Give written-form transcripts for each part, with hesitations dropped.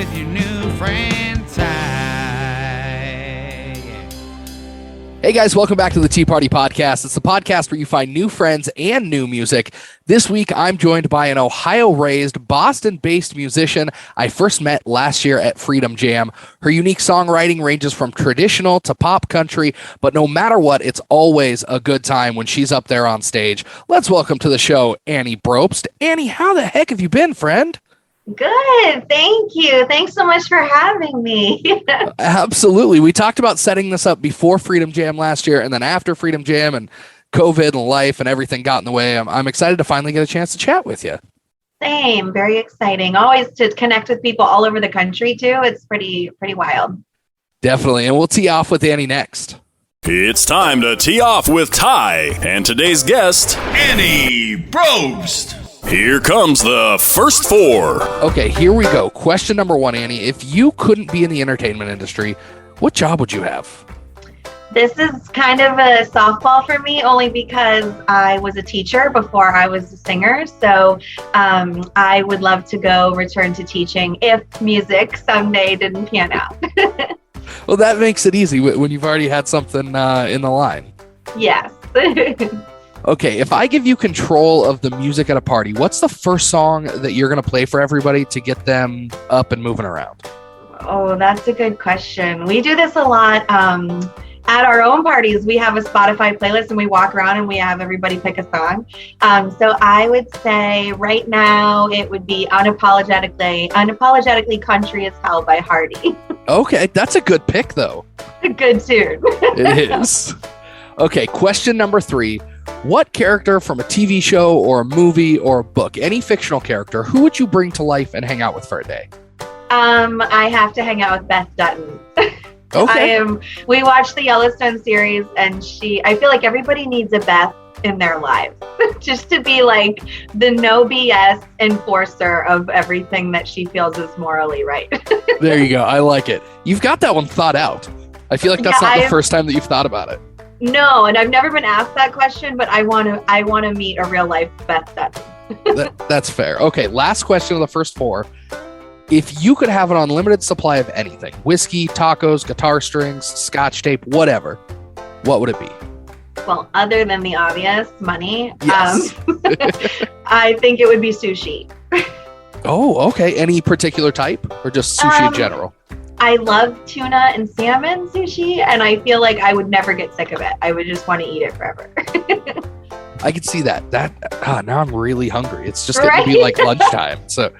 with your new friend Ty. Hey guys, welcome back to the Tea Party Podcast. It's the podcast where you find new friends and new music. This week, I'm joined by an Ohio-raised, Boston-based musician I first met last year at Freedom Jam. Her unique songwriting ranges from traditional to pop country, but no matter what, it's always a good time when she's up there on stage. Let's welcome to the show, Annie Brobst. Annie, how the heck have you been, friend? Good. Thank you. Thanks so much for having me. Absolutely. We talked about setting this up before Freedom Jam last year and then after Freedom Jam, and COVID and life and everything got in the way. I'm excited to finally get a chance to chat with you. Same. Very exciting. Always to connect with people all over the country too. It's pretty wild. Definitely. And we'll tee off with Annie next. It's time to tee off with Ty and today's guest, Annie Brobst. Here comes the first four. Okay, here we go. Question number one, Annie. If you couldn't be in the entertainment industry, what job would you have? This is kind of a softball for me, only because I was a teacher before I was a singer. So I would love to return to teaching if music someday didn't pan out. Well, that makes it easy when you've already had something in the line. Yes. Okay, if I give you control of the music at a party, what's the first song that you're going to play for everybody to get them up and moving around? Oh, that's a good question. We do this a lot. At our own parties, we have a Spotify playlist and we walk around and we have everybody pick a song. So I would say right now it would be Unapologetically Country as Hell by Hardy. Okay, that's a good pick, though. A good tune. It is. Okay, question number 3. What character from a TV show or a movie or a book, any fictional character, who would you bring to life and hang out with for a day? I have to hang out with Beth Dutton. Okay. We watched the Yellowstone series and I feel like everybody needs a Beth in their lives just to be like the no BS enforcer of everything that she feels is morally right. There you go. I like it. You've got that one thought out. I feel like that's not the first time that you've thought about it. No, and I've never been asked that question, but I want to meet a real life Beth Dutton. That's fair. Okay, last question of the first 4. If you could have an unlimited supply of anything, whiskey, tacos, guitar strings, scotch tape, whatever, what would it be? Well, other than the obvious, money, yes. I think it would be sushi. Oh, okay. Any particular type or just sushi in general? I love tuna and salmon sushi, and I feel like I would never get sick of it. I would just want to eat it forever. I could see that. Now I'm really hungry. It's just going to be like lunchtime. So,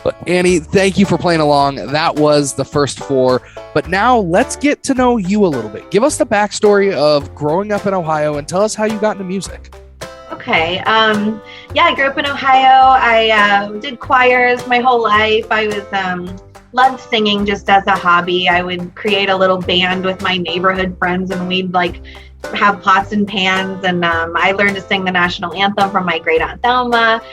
but Annie, thank you for playing along. That was the first 4. But now let's get to know you a little bit. Give us the backstory of growing up in Ohio and tell us how you got into music. Okay. I grew up in Ohio. I did choirs my whole life. I was loved singing just as a hobby. I would create a little band with my neighborhood friends and we'd have pots and pans, and I learned to sing the national anthem from my great aunt Thelma.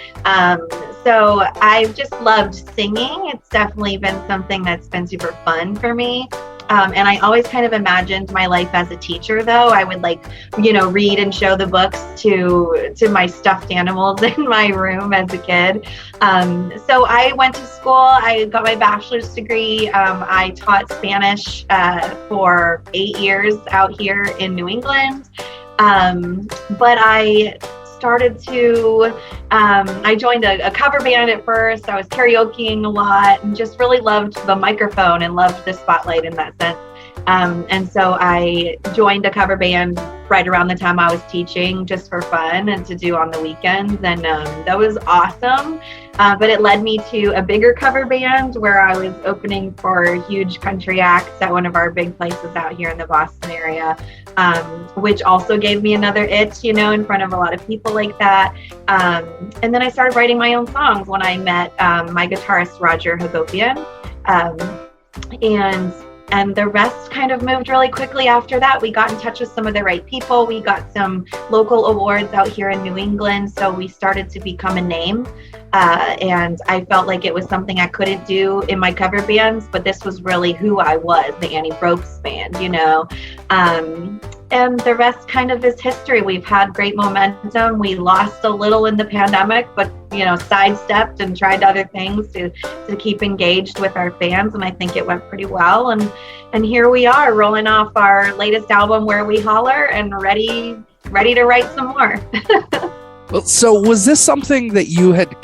So I've just loved singing. It's definitely been something that's been super fun for me. And I always kind of imagined my life as a teacher, though. I would read and show the books to my stuffed animals in my room as a kid. So I went to school. I got my bachelor's degree. I taught Spanish for 8 years out here in New England. But I started to, I joined a cover band at first. I was karaokeing a lot and just really loved the microphone and loved the spotlight in that sense. And so I joined a cover band right around the time I was teaching just for fun and to do on the weekends. And that was awesome. But it led me to a bigger cover band where I was opening for huge country acts at one of our big places out here in the Boston area, which also gave me another itch, in front of a lot of people like that. And then I started writing my own songs when I met my guitarist, Roger Hagopian. And the rest kind of moved really quickly after that. We got in touch with some of the right people. We got some local awards out here in New England. So we started to become a name. And I felt like it was something I couldn't do in my cover bands, but this was really who I was, the Annie Brobst band, And the rest kind of is history. We've had great momentum. We lost a little in the pandemic, but sidestepped and tried other things to keep engaged with our fans. And I think it went pretty well. And here we are rolling off our latest album, Where We Holler, and ready to write some more. Well, so was this something that you had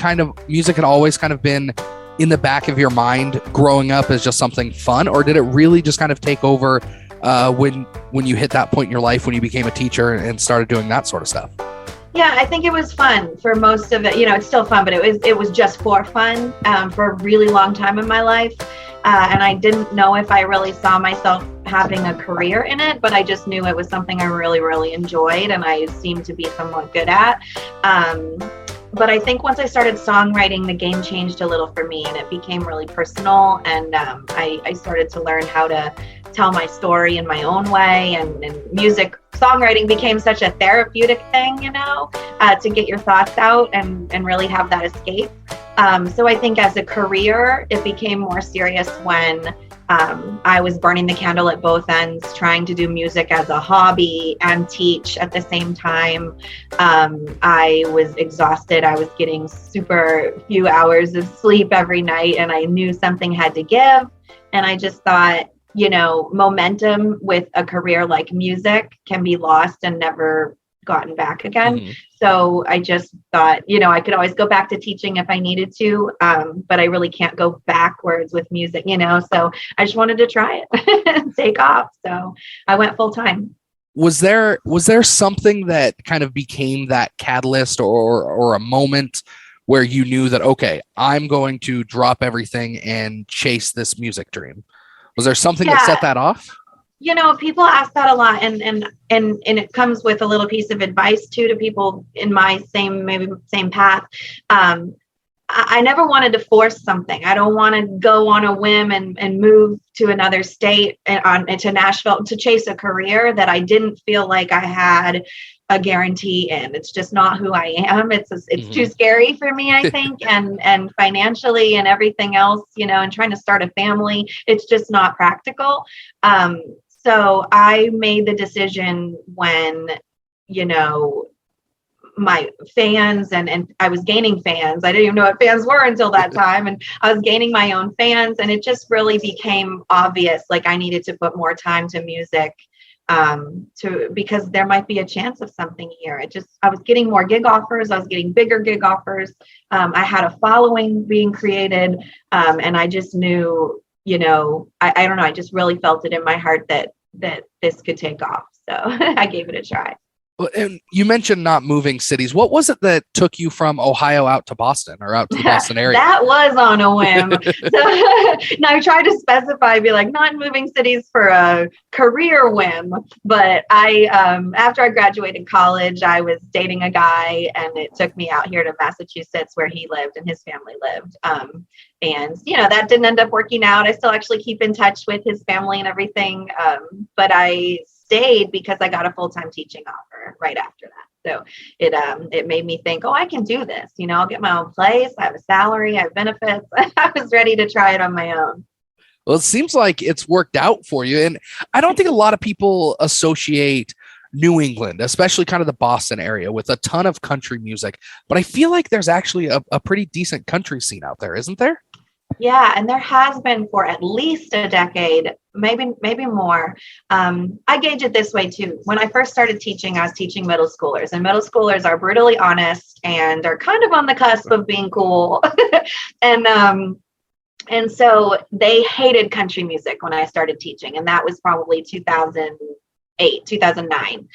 music had always kind of been in the back of your mind growing up as just something fun, or did it really just kind of take over when you hit that point in your life when you became a teacher and started doing that sort of stuff? Yeah, I think it was fun for most of it. It's still fun, but it was just for fun for a really long time in my life. And I didn't know if I really saw myself having a career in it, but I just knew it was something I really, really enjoyed and I seemed to be somewhat good at. But I think once I started songwriting, the game changed a little for me and it became really personal. And I started to learn how to tell my story in my own way, and music songwriting became such a therapeutic thing, to get your thoughts out and really have that escape. So I think as a career, it became more serious when I was burning the candle at both ends, trying to do music as a hobby and teach at the same time. I was exhausted. I was getting super few hours of sleep every night, and I knew something had to give. And I just thought, momentum with a career like music can be lost and never gotten back again. Mm-hmm. So I just thought, I could always go back to teaching if I needed to, but I really can't go backwards with music, so I just wanted to try it and take off. So I went full time. Was there something that kind of became that catalyst or a moment where you knew that, okay, I'm going to drop everything and chase this music dream? Was there something that set that off? People ask that a lot, and it comes with a little piece of advice too to people in my same path. I never wanted to force something. I don't want to go on a whim and move to another state and to Nashville to chase a career that I didn't feel like I had a guarantee in. It's just not who I am. It's too scary for me, I think, and financially and everything else, and trying to start a family, it's just not practical. So I made the decision when, my fans and I was gaining fans. I didn't even know what fans were until that time. And I was gaining my own fans, and it just really became obvious, like I needed to put more time to music because there might be a chance of something here. I was getting more gig offers. I was getting bigger gig offers. I had a following being created. And I just knew, I don't know, I just really felt it in my heart that this could take off. So I gave it a try. Well, and you mentioned not moving cities. What was it that took you from Ohio out to Boston or out to the Boston area? That was on a whim. Now I try to specify, be like, not moving cities for a career whim. But after I graduated college, I was dating a guy, and it took me out here to Massachusetts where he lived and his family lived. And, that didn't end up working out. I still actually keep in touch with his family and everything. But I stayed because I got a full-time teaching offer right after that. So it made me think, I can do this. I'll get my own place. I have a salary. I have benefits. I was ready to try it on my own. Well, it seems like it's worked out for you. And I don't think a lot of people associate New England, especially kind of the Boston area, with a ton of country music. But I feel like there's actually a pretty decent country scene out there, isn't there? Yeah, and there has been for at least a decade, maybe more. I gauge it this way too. When I first started teaching, I was teaching middle schoolers, and middle schoolers are brutally honest and are kind of on the cusp of being cool. And so they hated country music when I started teaching, and that was probably 2008, 2009.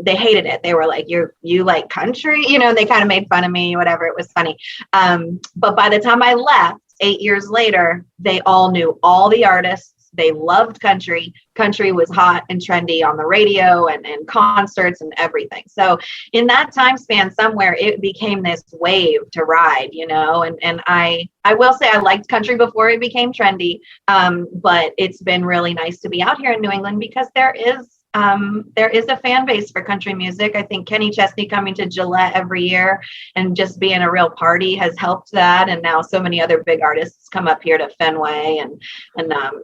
They hated it. They were like, you like country? They kind of made fun of me, whatever. It was funny. But by the time I left, 8 years later, they all knew all the artists. They loved country. Country was hot and trendy on the radio and concerts and everything. So in that time span somewhere, it became this wave to ride, and I will say I liked country before it became trendy. But it's been really nice to be out here in New England because there is there is a fan base for country music. I think Kenny Chesney coming to Gillette every year and just being a real party has helped that. And now so many other big artists come up here to Fenway and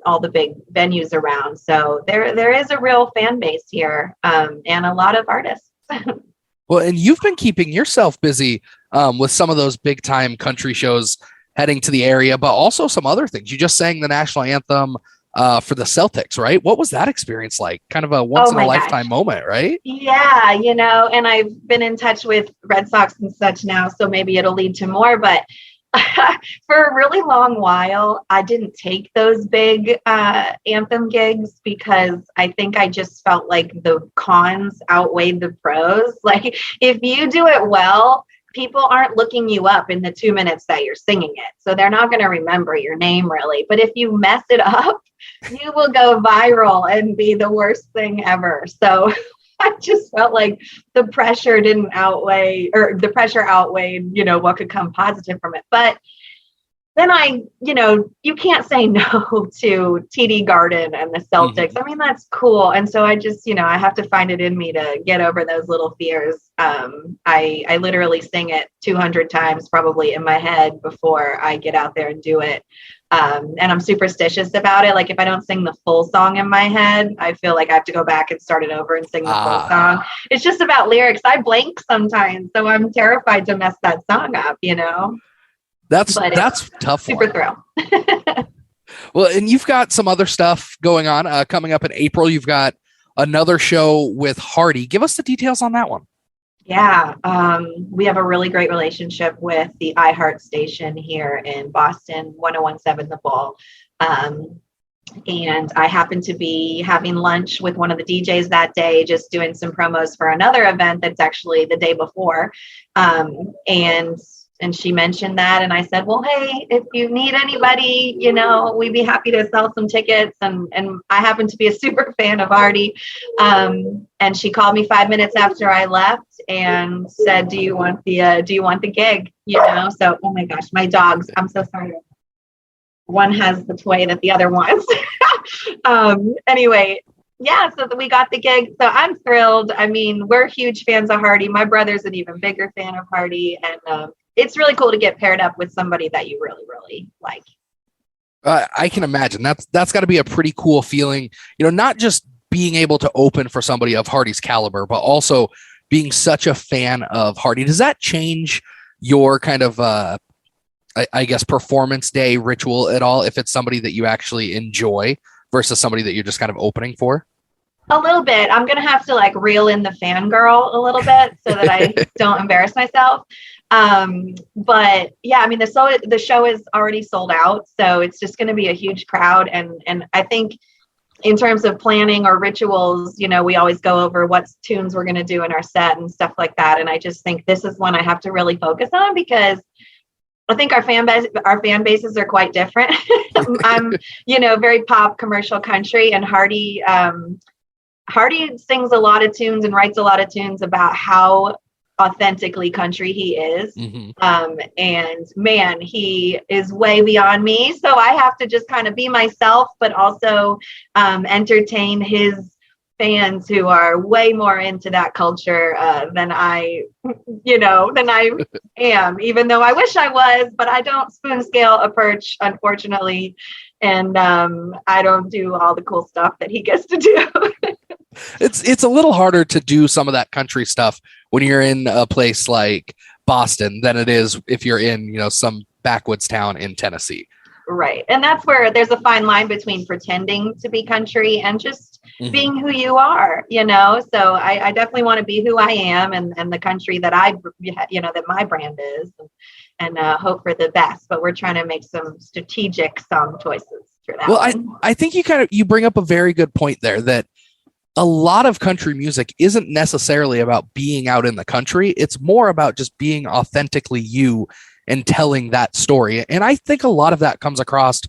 all the big venues around. So there is a real fan base here, and a lot of artists. Well, and you've been keeping yourself busy with some of those big time country shows heading to the area, but also some other things. You just sang the national anthem for the Celtics, right? What was that experience like? Kind of a once in a lifetime moment, right? Yeah, and I've been in touch with Red Sox and such now, so maybe it'll lead to more, but for a really long while, I didn't take those big anthem gigs because I think I just felt like the cons outweighed the pros. Like, if you do it well, people aren't looking you up in the 2 minutes that you're singing it. So they're not going to remember your name really. But if you mess it up, you will go viral and be the worst thing ever. So I just felt like the pressure outweighed, what could come positive from it. But then you can't say no to TD Garden and the Celtics. I mean, that's cool. And so I just, I have to find it in me to get over those little fears. I literally sing it 200 times probably in my head before I get out there and do it. And I'm superstitious about it. Like, if I don't sing the full song in my head, I feel like I have to go back and start it over and sing the full song. It's just about lyrics. I blank sometimes, so I'm terrified to mess that song up, That's tough. Super thrill. Well, and you've got some other stuff going on coming up in April. You've got another show with Hardy. Give us the details on that one. Yeah, we have a really great relationship with the iHeart station here in Boston, 1017 The Bull. And I happened to be having lunch with one of the DJs that day, just doing some promos for another event that's actually the day before. And she mentioned that, and I said, well, hey, if you need anybody, we'd be happy to sell some tickets. And I happen to be a super fan of Hardy. And she called me 5 minutes after I left and said, do you want the gig? So, oh my gosh, my dogs, I'm so sorry. One has the toy that the other wants. Anyway, yeah, so we got the gig. So I'm thrilled. I mean, we're huge fans of Hardy. My brother's an even bigger fan of Hardy. And it's really cool to get paired up with somebody that you really, really like. I can imagine that's got to be a pretty cool feeling, not just being able to open for somebody of Hardy's caliber, but also being such a fan of Hardy. Does that change your kind of, I guess, performance day ritual at all if it's somebody that you actually enjoy versus somebody that you're just kind of opening for? A little bit. I'm going to have to reel in the fangirl a little bit so that I don't embarrass myself. But yeah, I mean, the show is already sold out, so it's just going to be a huge crowd. And I think in terms of planning or rituals, we always go over what tunes we're going to do in our set and stuff like that. And I just think this is one I have to really focus on because I think our fan bases are quite different. I'm, very pop commercial country, and Hardy sings a lot of tunes and writes a lot of tunes about how authentically country he is. And man, he is way beyond me. So I have to just kind of be myself, but also entertain his fans who are way more into that culture than I am, even though I wish I was, but I don't spoon scale a perch, unfortunately. And I don't do all the cool stuff that he gets to do. It's a little harder to do some of that country stuff when you're in a place like Boston than it is if you're in, some backwoods town in Tennessee. Right. And that's where there's a fine line between pretending to be country and just being who you are, So I definitely want to be who I am and the country that that my brand is and hope for the best. But we're trying to make some strategic song choices for that. Well, I think you bring up a very good point there that a lot of country music isn't necessarily about being out in the country. It's more about just being authentically you and telling that story. And I think a lot of that comes across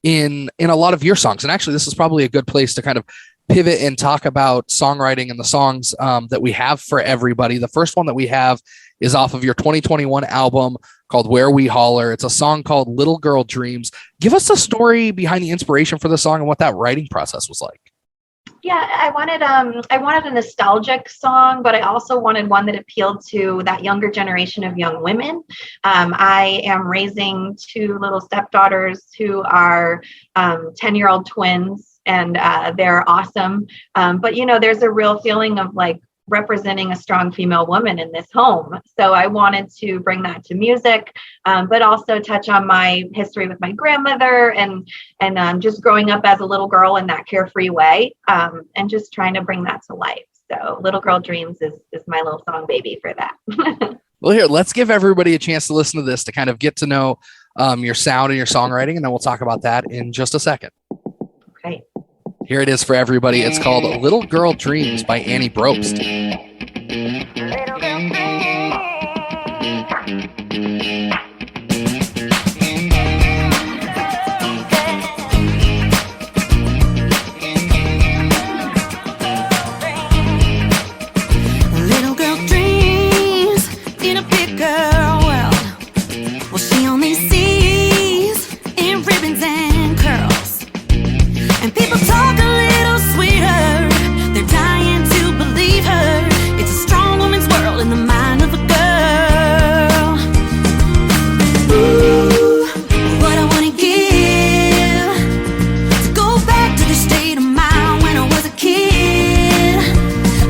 in a lot of your songs. And actually, this is probably a good place to kind of pivot and talk about songwriting and the songs that we have for everybody. The first one that we have is off of your 2021 album called Where We Holler. It's a song called Little Girl Dreams. Give us the story behind the inspiration for the song and what that writing process was like. Yeah, I wanted a nostalgic song, but I also wanted one that appealed to that younger generation of young women. I am raising two little stepdaughters who are 10-year-old twins, and they're awesome. But there's a real feeling of like representing a strong female woman in this home. So I wanted to bring that to music, but also touch on my history with my grandmother and just growing up as a little girl in that carefree way, and just trying to bring that to life. So Little Girl Dreams is my little song baby for that. Well, here, let's give everybody a chance to listen to this to kind of get to know your sound and your songwriting, and then we'll talk about that in just a second. Okay. Here it is for everybody. It's called Little Girl Dreams by Annie Brobst. Little girl dreams in a big girl world. Well, she only sees in ribbons and curls. And people talk a little sweeter. They're dying to believe her. It's a strong woman's world in the mind of a girl. Ooh, what I wanna give to go back to the state of mind when I was a kid.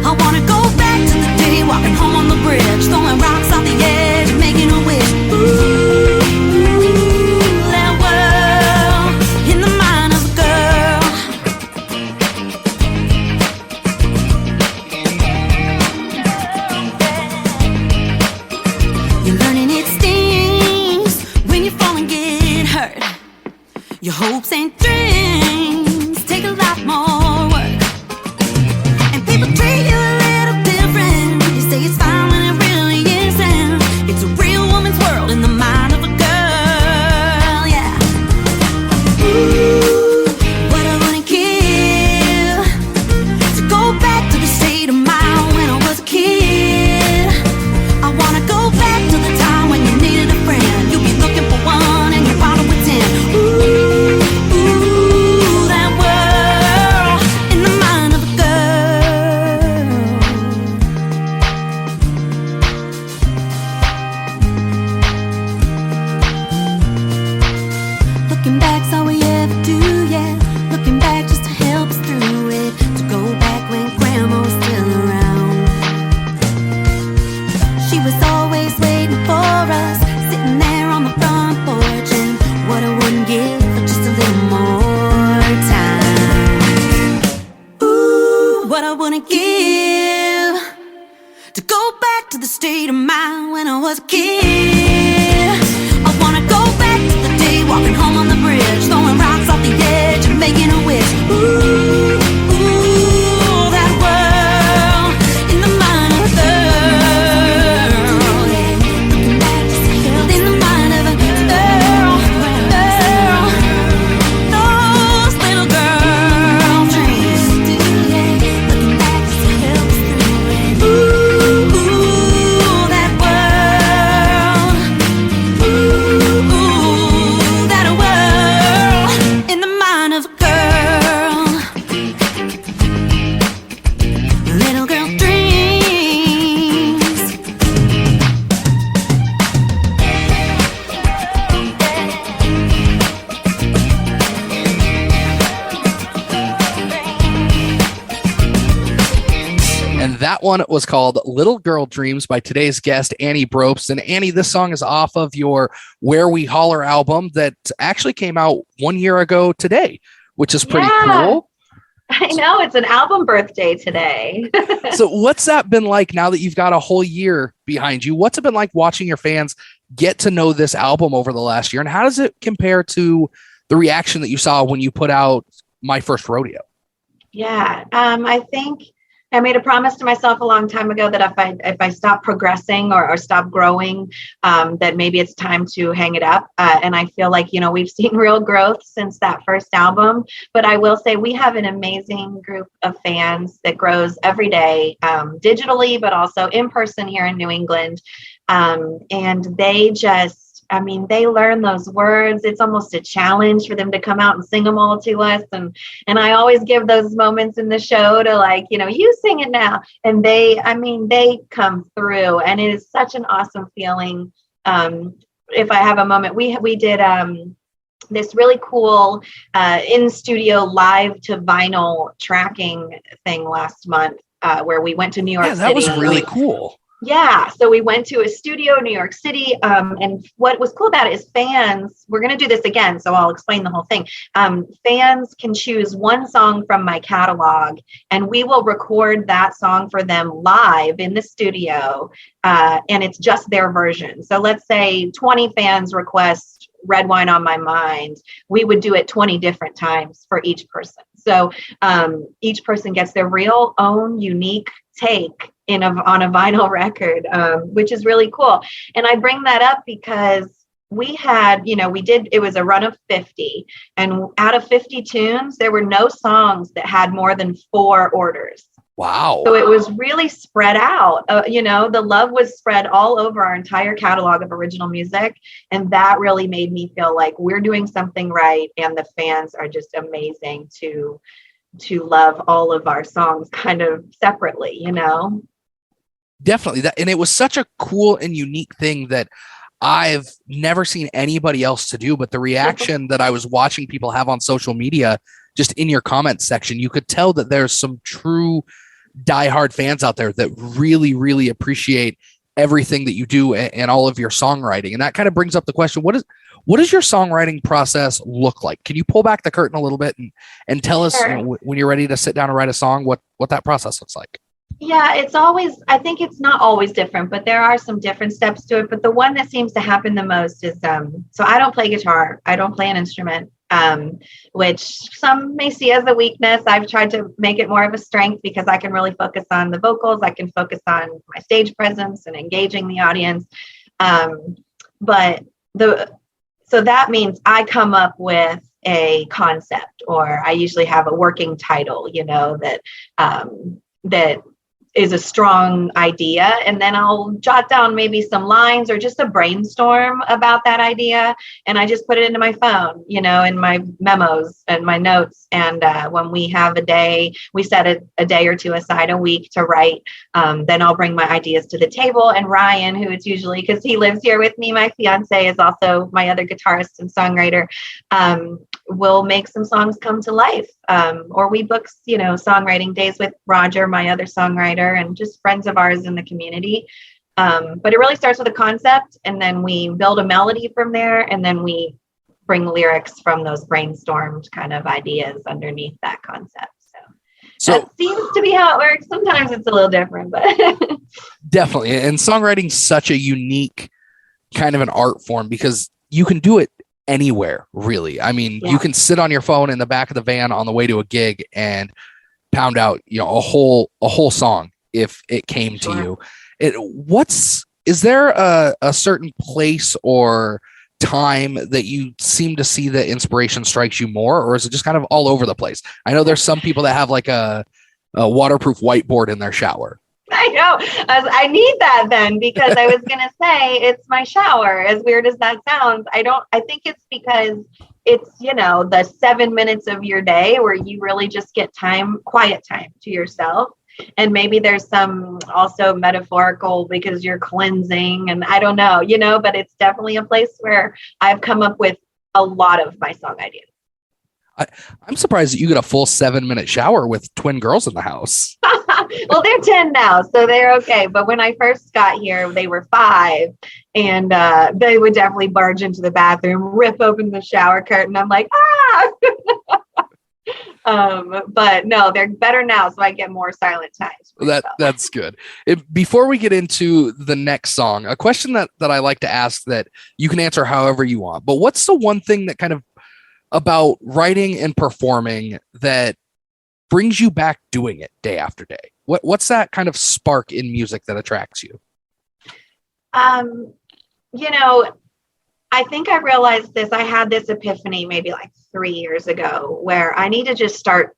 I wanna go back to the day walking home on the bridge, throwing rocks off the edge and making a wish. Ooh, that world in the mind of a girl. You're learning it stings when you fall and get hurt. Your hopes and dreams take a lot more work. And people treat you a little different. You say it's fine when it really isn't. It's a real woman's world in the mind of a girl, yeah. Ooh, what I wanna give to go back to the state of mind when I was a kid. I wanna go back to the time when you needed a friend. You'll be looking for one and you're bottom with 10. Ooh, that world in the mind of a girl. Looking back's all we ever do, yeah. Looking back just to help us through it. To go back when grandma was still around. She was always waiting for us, sitting there on the front porch. And what I wouldn't give for just a little more time. Ooh, what I wouldn't give to go back to the state of mind when I was a kid. I wanna go back to the day walking home on the bridge, throwing rocks off the edge and making a wish. Ooh, that world in the mind of a girl. Yeah. Looking back just to help in the mind of a girl. Those little girl dreams. Yeah. Looking back just to help us through it. Ooh, that world. Ooh, that world in the mind of a girl. Little girl dreams. And that one was called Little Girl Dreams by today's guest, Annie Brobst. And Annie, this song is off of your Where We Holler album that actually came out 1 year ago today, which is pretty Yeah. cool. I know, it's an album birthday today. So what's that been like now that you've got a whole year behind you? What's it been like watching your fans get to know this album over the last year? And how does it compare to the reaction that you saw when you put out My First Rodeo? Yeah, I think I made a promise to myself a long time ago that if I stop progressing or stop growing, that maybe it's time to hang it up. And I feel like, we've seen real growth since that first album. But I will say we have an amazing group of fans that grows every day, digitally, but also in person here in New England. And they just I mean, they learn those words. It's almost a challenge for them to come out and sing them all to us. And I always give those moments in the show to like, you sing it now. And they come through, and it is such an awesome feeling. If I have a moment, we did this really cool in studio live to vinyl tracking thing last month, where we went to New York City. That was really cool. Yeah. So we went to a studio in New York City. And what was cool about it is fans, we're going to do this again, so I'll explain the whole thing. Fans can choose one song from my catalog, and we will record that song for them live in the studio. And it's just their version. So let's say 20 fans request Red Wine on My Mind. We would do it 20 different times for each person. So each person gets their real own unique take on a vinyl record, which is really cool. And I bring that up because we had, it was a run of 50, and out of 50 tunes, there were no songs that had more than 4 orders. Wow. So it was really spread out. The love was spread all over our entire catalog of original music. And that really made me feel like we're doing something right. And the fans are just amazing to love all of our songs kind of separately, Definitely. And it was such a cool and unique thing that I've never seen anybody else to do, but the reaction that I was watching people have on social media, just in your comments section, you could tell that there's some true diehard fans out there that really, really appreciate everything that you do and all of your songwriting. And that kind of brings up the question, what does your songwriting process look like? Can you pull back the curtain a little bit and tell us when you're ready to sit down and write a song, what that process looks like? Yeah, I think it's not always different, but there are some different steps to it. But the one that seems to happen the most is, so I don't play guitar. I don't play an instrument, which some may see as a weakness. I've tried to make it more of a strength because I can really focus on the vocals. I can focus on my stage presence and engaging the audience. So that means I come up with a concept, or I usually have a working title, that is a strong idea. And then I'll jot down maybe some lines or just a brainstorm about that idea. And I just put it into my phone, in my memos and my notes. And when we have a day, we set a day or two aside a week to write. Then I'll bring my ideas to the table. And Ryan, who it's usually, because he lives here with me, my fiance is also my other guitarist and songwriter, will make some songs come to life. Or we book, songwriting days with Roger, my other songwriter, and just friends of ours in the community. But it really starts with a concept, and then we build a melody from there, and then we bring lyrics from those brainstormed kind of ideas underneath that concept. So that seems to be how it works. Sometimes it's a little different, but definitely. And songwriting's such a unique kind of an art form because you can do it anywhere, really. I mean, you can sit on your phone in the back of the van on the way to a gig and pound out, a whole song if it came to you. Is there a certain place or time that you seem to see the inspiration strikes you more, or is it just kind of all over the place? I know there's some people that have like a waterproof whiteboard in their shower. I know. I need that then, because I was going to say it's my shower. As weird as that sounds, I think it's because it's, the 7 minutes of your day where you really just get quiet time to yourself. And maybe there's some also metaphorical because you're cleansing, and I don't know, but it's definitely a place where I've come up with a lot of my song ideas. I'm surprised that you get a full 7-minute shower with twin girls in the house. Well, they're 10 now, so they're okay. But when I first got here, they were 5, and they would definitely barge into the bathroom, rip open the shower curtain. I'm like, but no, they're better now, so I get more silent times. That's good. Before we get into the next song, a question that I like to ask that you can answer however you want, but what's the one thing that kind of about writing and performing that brings you back doing it day after day? What's that kind of spark in music that attracts you? I think I realized this. I had this epiphany maybe like 3 years ago where I need to just start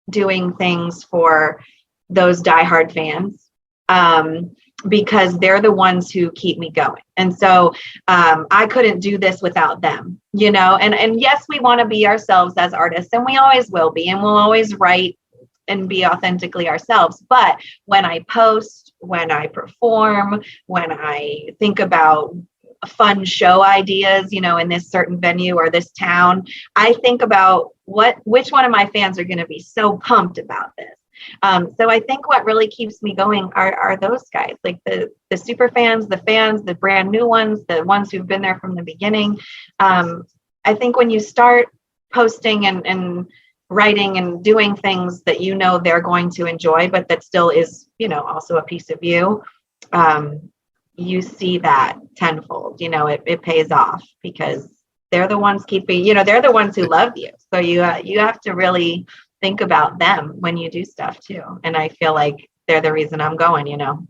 doing things for those diehard fans. because they're the ones who keep me going. And so I couldn't do this without them, you know, and yes, we want to be ourselves as artists, and we always will be, and we'll always write and be authentically ourselves. But when I post, when I perform, when I think about fun show ideas, you know, in this certain venue or this town, I think about which one of my fans are going to be so pumped about this. So I think what really keeps me going are those guys, like the super fans, the brand new ones, the ones who've been there from the beginning. I think when you start posting and writing and doing things that you know they're going to enjoy, but that still is, you know, also a piece of you, you see that tenfold. You know, it pays off because they're the ones keeping, you know, they're the ones who love you. So you have to really think about them when you do stuff too. And I feel like they're the reason I'm going, you know.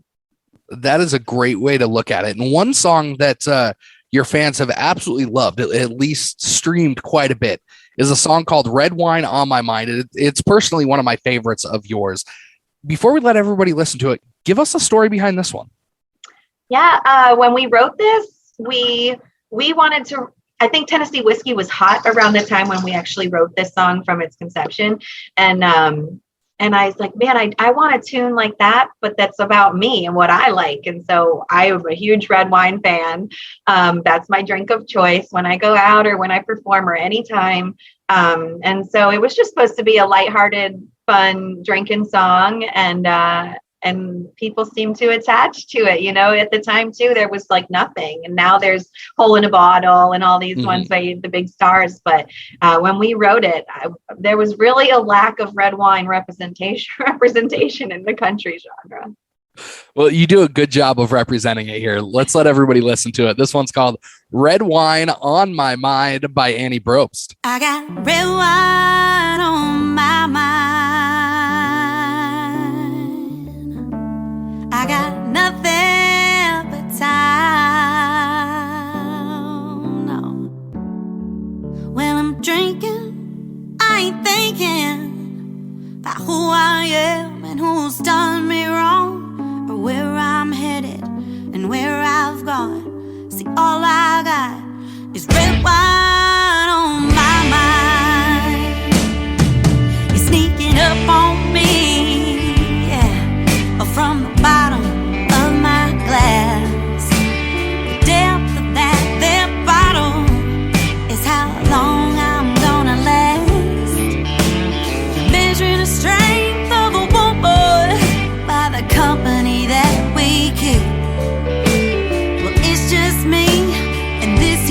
That is a great way to look at it. And one song that your fans have absolutely loved, at least streamed quite a bit, is a song called Red Wine on My Mind. It's personally one of my favorites of yours. Before we let everybody listen to it, give us a story behind this one. Yeah, when we wrote this, we wanted to, I think Tennessee whiskey was hot around the time when we actually wrote this song from its conception. And I was like, man, I want a tune like that, but that's about me and what I like. And so I am a huge red wine fan. That's my drink of choice when I go out or when I perform or anytime. And so it was just supposed to be a lighthearted, fun drinking song. And people seem to attach to it. You know, at the time too, there was like nothing. And now there's Hole in a Bottle and all these ones by the big stars. But when we wrote it, there was really a lack of red wine representation in the country genre. Well, you do a good job of representing it here. Let's let everybody listen to it. This one's called Red Wine on My Mind by Annie Brobst. I got red wine on my mind. I got nothing but time. No. When I'm drinking, I ain't thinking about who I am and who's done me wrong, or where I'm headed and where I've gone. See, all I got is red wine on my mind. You're sneaking up on me, yeah, from the bottom of my glass. The depth of that there bottle is how long I'm gonna last. Measuring the strength of a woman by the company that we keep. Well, it's just me and this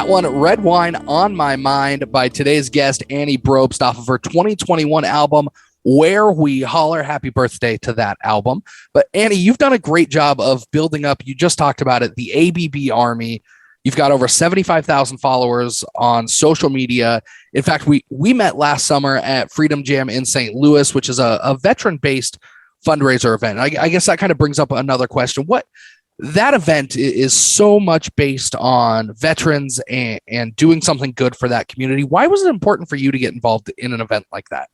that one, Red Wine on My Mind by today's guest, Annie Brobst, off of her 2021 album, Where We Holler. Happy birthday to that album. But Annie, you've done a great job of building up, you just talked about it, the ABB Army. You've got over 75,000 followers on social media. In fact, we met last summer at Freedom Jam in St. Louis, which is a veteran-based fundraiser event. I guess that kind of brings up another question. That event is so much based on veterans and doing something good for that community. Why was it important for you to get involved in an event like that?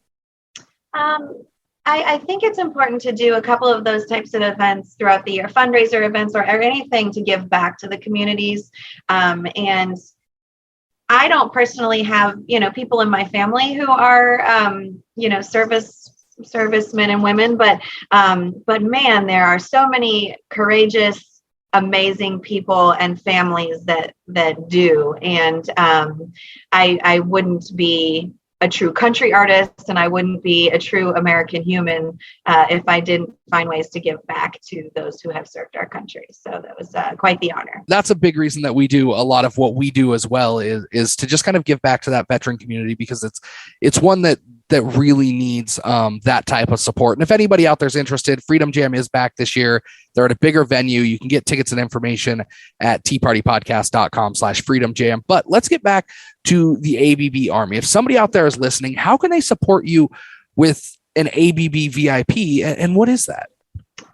I think it's important to do a couple of those types of events throughout the year, fundraiser events or anything to give back to the communities. And I don't personally have, people in my family who are, servicemen and women, but man, there are so many courageous, amazing people and families that do. And I wouldn't be a true country artist and I wouldn't be a true American human if I didn't find ways to give back to those who have served our country. So that was quite the honor. That's a big reason that we do a lot of what we do as well is to just kind of give back to that veteran community, because it's one that really needs that type of support. And if anybody out there is interested, Freedom Jam is back this year. They're at a bigger venue. You can get tickets and information at teapartypodcast.com/Freedom Jam. But let's get back to the ABB Army. If somebody out there is listening, how can they support you with an ABB VIP? And what is that?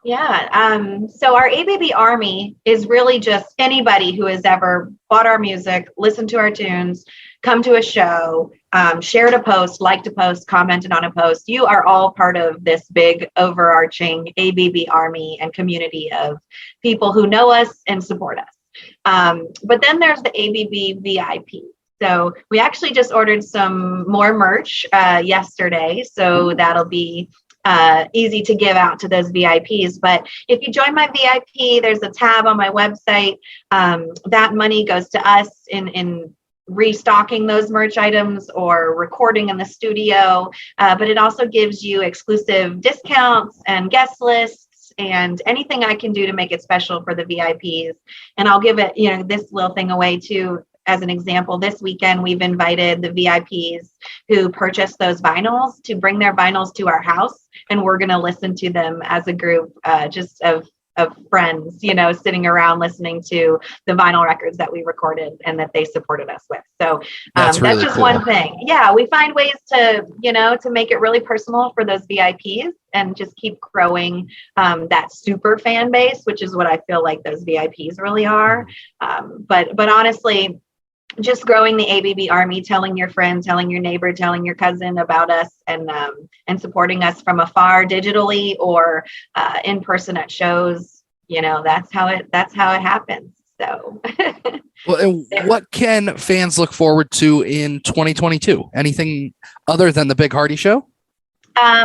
Yeah. So our ABB Army is really just anybody who has ever bought our music, listened to our tunes, come to a show, shared a post, liked a post, commented on a post. You are all part of this big overarching ABB Army and community of people who know us and support us. But then there's the ABB VIP. So we actually just ordered some more merch yesterday. So that'll be easy to give out to those VIPs. But if you join my VIP, there's a tab on my website. That money goes to us in restocking those merch items or recording in the studio. But it also gives you exclusive discounts and guest lists and anything I can do to make it special for the VIPs. And I'll give it, this little thing away too. As an example, this weekend, we've invited the VIPs who purchased those vinyls to bring their vinyls to our house. And we're going to listen to them as a group just of friends, sitting around listening to the vinyl records that we recorded and that they supported us with. So that's really just cool. One thing. Yeah, we find ways to, to make it really personal for those VIPs and just keep growing that super fan base, which is what I feel like those VIPs really are. But honestly, just growing the ABB Army, telling your friend, telling your neighbor, telling your cousin about us, and supporting us from afar digitally or in person at shows. That's how it happens. So, well, and what can fans look forward to in 2022? Anything other than the Big Hardy Show?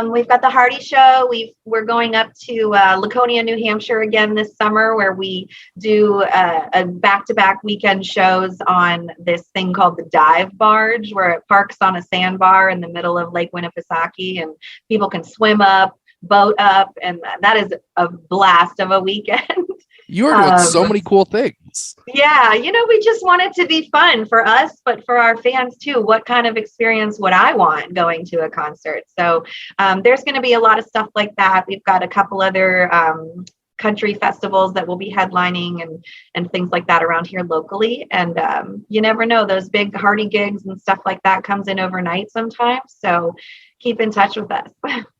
We've got the Hardy Show. We're going up to Laconia, New Hampshire again this summer, where we do a back-to-back weekend shows on this thing called the Dive Barge, where it parks on a sandbar in the middle of Lake Winnipesaukee, and people can swim up, boat up, and that is a blast of a weekend. You are doing so many cool things. Yeah. We just want it to be fun for us, but for our fans too. What kind of experience would I want going to a concert? So there's going to be a lot of stuff like that. We've got a couple other country festivals that will be headlining and things like that around here locally. And you never know, those big Hardy gigs and stuff like that comes in overnight sometimes. So keep in touch with us.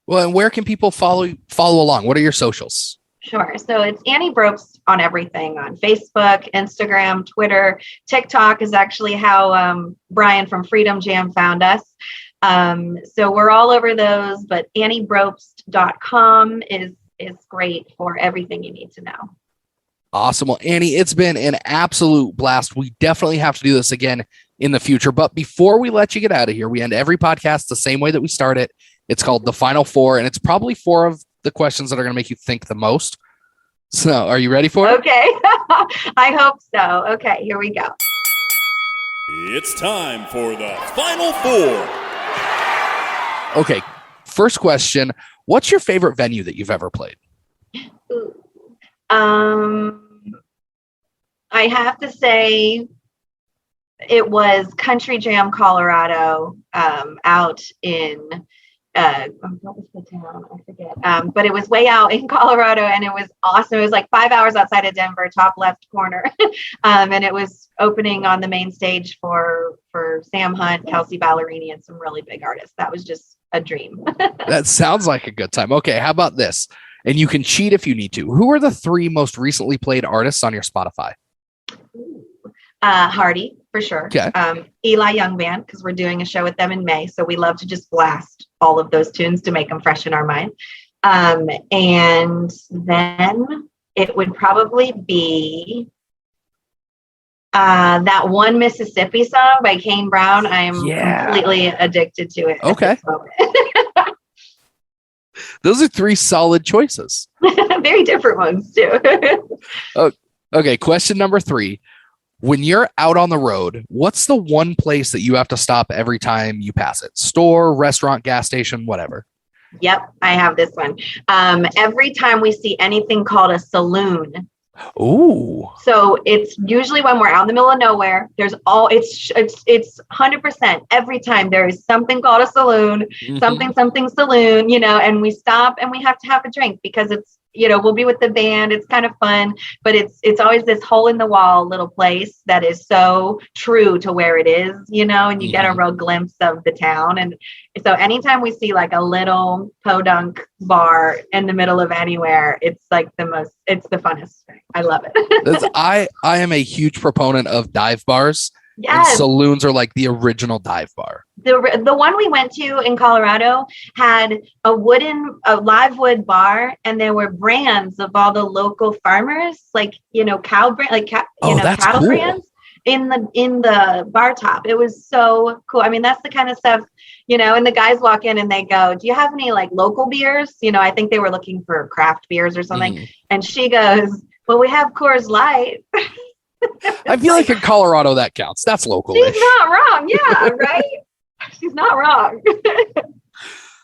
Well, and where can people follow along? What are your socials? Sure. So it's Annie Brobst on everything, on Facebook, Instagram, Twitter. TikTok is actually how Brian from Freedom Jam found us. So we're all over those, but anniebrobst.com is great for everything you need to know. Awesome. Well, Annie, it's been an absolute blast. We definitely have to do this again in the future. But before we let you get out of here, we end every podcast the same way that we start it. It's called The Final Four, and it's probably four of the questions that are going to make you think the most. So are you ready for it? Okay. I hope so. Okay, here we go. It's time for the Final Four. Okay, first question. What's your favorite venue that you've ever played? I have to say it was Country Jam, Colorado, out in what was the town? I forget. But it was way out in Colorado, and it was awesome. It was like 5 hours outside of Denver, top left corner. And it was opening on the main stage for Sam Hunt, Kelsey Ballerini, and some really big artists. That was just a dream. That sounds like a good time. Okay, how about this? And you can cheat if you need to. Who are the 3 most recently played artists on your Spotify? Hardy, for sure. Okay. Eli Young Band, because we're doing a show with them in May. So we love to just blast all of those tunes to make them fresh in our mind. And then it would probably be that one Mississippi song by Kane Brown. I am completely addicted to it. Okay. Those are 3 solid choices. Very different ones too. Okay. Question number 3. When you're out on the road, what's the one place that you have to stop every time you pass it? Store, restaurant, gas station, whatever. Yep, I have this one. Every time we see anything called a saloon. Ooh. So it's usually when we're out in the middle of nowhere. It's 100% every time there is something called a saloon, something saloon, and we stop and we have to have a drink because it's, we'll be with the band. It's kind of fun, but it's always this hole in the wall little place that is so true to where it is, and you get a real glimpse of the town. And so anytime we see like a little podunk bar in the middle of anywhere, it's like it's the funnest thing. I love it. I am a huge proponent of dive bars. Yes. And saloons are like the original dive bar. The one we went to in Colorado had a live wood bar, and there were brands of all the local farmers, like cow brand, cattle cool. brands in the bar top. It was so cool. I mean, that's the kind of stuff, and the guys walk in and they go, "Do you have any like local beers?" I think they were looking for craft beers or something. And she goes, "Well, we have Coors Light." I feel like in Colorado that counts. That's local. She's not wrong. Yeah, right? She's not wrong.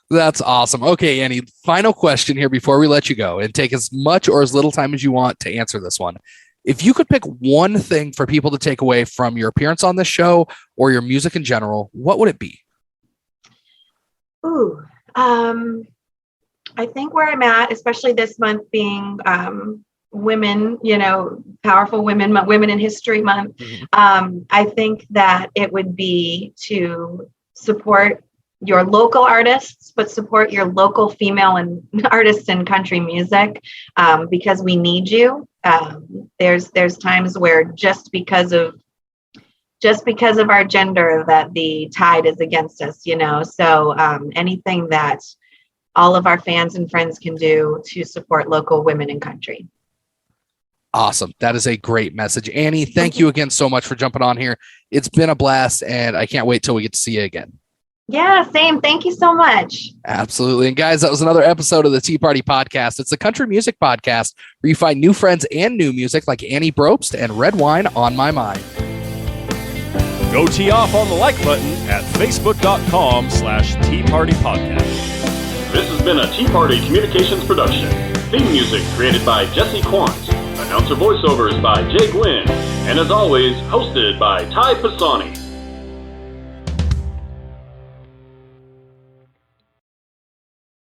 That's awesome. Okay, Annie, final question here before we let you go, and take as much or as little time as you want to answer this one. If you could pick one thing for people to take away from your appearance on this show or your music in general, what would it be? Ooh, I think where I'm at, especially this month being women, powerful women in history month. I think that it would be to support your local artists, but support your local female and artists in country music, because we need you. There's times where just because of our gender that the tide is against us, so anything that all of our fans and friends can do to support local women in country. Awesome. That is a great message. Annie, thank you again so much for jumping on here. It's been a blast, and I can't wait till we get to see you again. Yeah, same. Thank you so much. Absolutely. And guys, that was another episode of the Tea Party Podcast. It's a country music podcast where you find new friends and new music like Annie Brobst and Red Wine on My Mind. Go tee off on the like button at facebook.com/Tea Party Podcast. This has been a Tea Party Communications production. Theme music created by Jesse Quandt. Announcer voiceovers by Jay Gwinn. And as always, hosted by Pisani.